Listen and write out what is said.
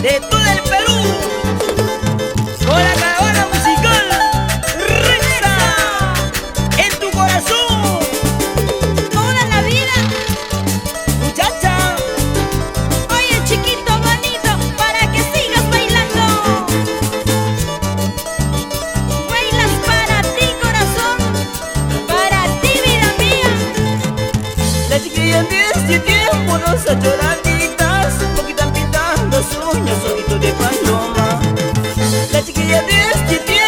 de todo el Perú, con la caravana musical Rexa en tu corazón. Toda la vida. Muchacha, Oye, chiquito bonito, para que sigas bailando. Bailas para ti, corazón, para ti, vida mía. la chiquilla de este tiempo nos ha lloraditas, porque están pintando sus uñas, ojitos de paloma. La chiquilla de este tiempo